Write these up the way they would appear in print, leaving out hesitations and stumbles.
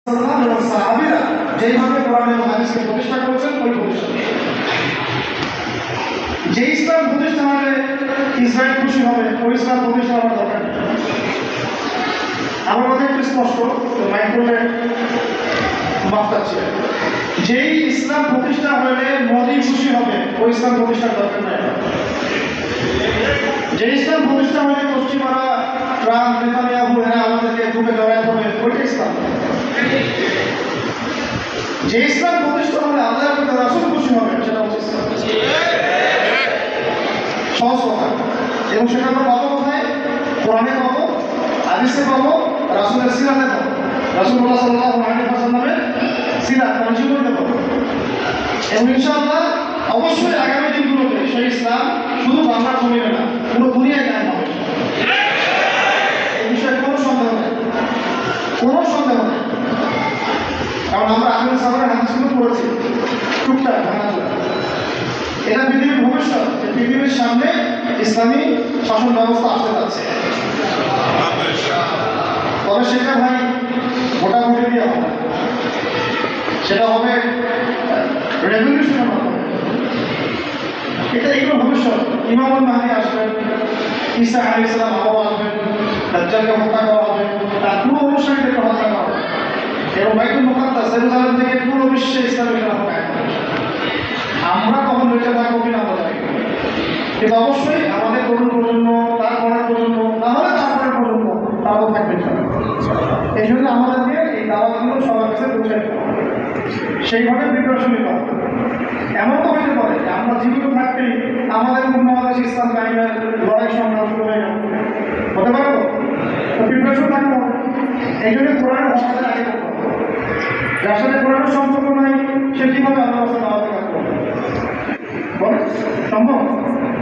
এবং সাহাবীরা যেইভাবে কোরআন এবং হাদিসকে প্রতিষ্ঠা করেছেন ওই প্রতিষ্ঠা যে ইসলাম প্রতিষ্ঠা হলে ইসরায়েল খুশি হবে ওই ইসলাম প্রতিষ্ঠা হওয়ার দরকার নেই। আমার কথা একটু স্পষ্ট মাইক করলে মাফ চাচ্ছি। যেই ইসলাম প্রতিষ্ঠা হলে মোদি খুশি হবে ওই ইসলাম প্রতিষ্ঠার দরকার নাই। যে ইসলাম প্রতিষ্ঠা হলে পশ্চিমারা ট্রাম্প নেতানিয়াহু এরা আমাদেরকে বুকে জড়ায় হবে ওইটা ইসলাম। যে ইসলাম প্রতিষ্ঠা হলে আল্লাহ এবং রাসূল খুশি হবে সেটা হচ্ছে ইসলাম। সহজ কথা। এবং সেটা আমরা পাবো কোথায়? কোরআনে পাবো, হাদিসে পাবো, রাসূলের সিরাতে পাবো। রাসূলুল্লাহ সাল্লাল্লাহু আলাইহি ওয়াসাল্লামের সিরাত মানে জীবনীতে পাবো। এবং ইনশাআল্লাহ অবশ্যই আগামী দিনগুলোতে সেই ইসলাম শুধু বাংলার জমিনে না পুরো দুনিয়ায় কায়েম হবে। এই বিষয়ে কোনো সন্দেহ নেই, কোনো সন্দেহ নেই। কারণ আমরা আহলে সালাফের হাদিসগুলো পড়েছি টুকটাক ভাঙাচোরা। এটা পৃথিবীর ভবিষ্যৎ, পৃথিবীর সামনে ইসলামী শাসন ব্যবস্থা আসতে যাচ্ছে। তবে সেটা ভাই ভোটাভুটি দিয়ে হবে, সেটা হবে রেভলিউশনের মাধ্যমে। এটা এগুলো ভবিষ্যৎ। ইমামুল মাহদী আসবেন, ঈসা আলাইহিস সালাম আবারও আসবেন, দাজ্জালকে হত্যা করা হবে, তার পুরো অনুসারীদেরকে হত্যা করা হবে এবং বাইতুল মুকাদ্দাস জেরুজালেম থেকে পুরো বিশ্বে ইসলামের খেলাফত কায়েম হবে। আমরা কখন বেঁচে থাকবো কিনা আমরা জানি, কিন্তু অবশ্যই আমাদের তরুণ প্রজন্ম, তার পরের প্রজন্ম, তাহলে তারপরের প্রজন্ম তারাও থাকবে। এই জন্য আমাদেরকে এই দাওয়াতগুলো সবার কাছে পৌঁছে দিতে হবে, সেইভাবে প্রিপারেশন নিতে হবে। এমন তো হতে পারে যে আমরা জীবিত থাকতেই আমাদের বাংলাদেশ ইসলাম কায়েমের লড়াই সংগ্রাম শুরু হয়ে গেল, হতে পারে তো? প্রিপারেশন থাকতে হবে। এই জন্য কোরআনের ভাষাটা আগে করতে হবে। যার সাথে কোরআনের সম্পর্ক নাই সে কীভাবে আল্লাহর রাস্তায় দাওয়াতে কাজ করবে? বলে সম্ভব?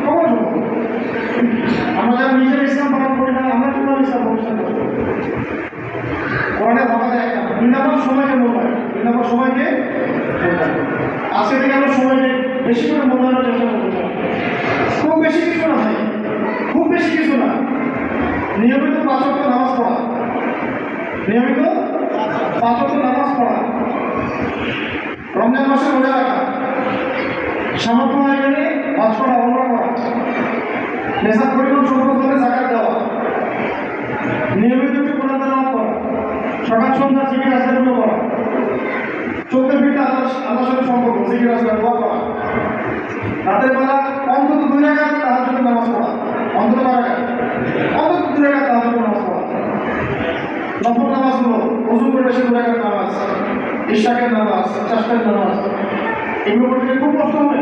কখনো সম্ভব। আমরা যারা নিজের ইসলাম পালন করি না আমরা কীভাবে ইসলাম প্রতিষ্ঠা করবো? কোরআনের ভাষাটা একটা দুই নম্বর সময়কে মূল্যায়ন, দুই নম্বর সময়কে আজকে থেকে আমরা সময়কে বেশি করে মূল্যায়নের চেষ্টা করতে চাই। খুব বেশি কিছু না ভাই, খুব বেশি কিছু না। নিয়মিত 5 ওয়াক্ত নামাজ পড়া, নিয়মিত 5 ওয়াক্ত নামাজ পড়া, রমজান মাসে রোজা রাখা, সামর্থ্য হয়ে গেলে হজ করা, ওমরা করা, নেশার পরিমাণ সম্পদ হলে যাকাত দেওয়া, নিয়মিত একটু কোরআন তেলাওয়াত করা, সকাল সন্ধ্যা জিকির আজকারগুলো করা, চোখের পিঠে আল্লাহর সাথে সম্পর্ক, জিকির আজকার দোয়া করা, রাতের বেলা অন্তত 2 রাকাত তাহাজ্জুদের নামাজ পড়া, অন্তত 2 রাকাত, অন্তত 2 রাকাত তাহাজ্জুদের নামাজ পড়া, নফল নামাজগুলো ওযু করে বেশি 2 রাকাত নামাজ, ইশাকের নামাজ, চাষের নামাজ, এগুলো করতে খুব কষ্ট হবে।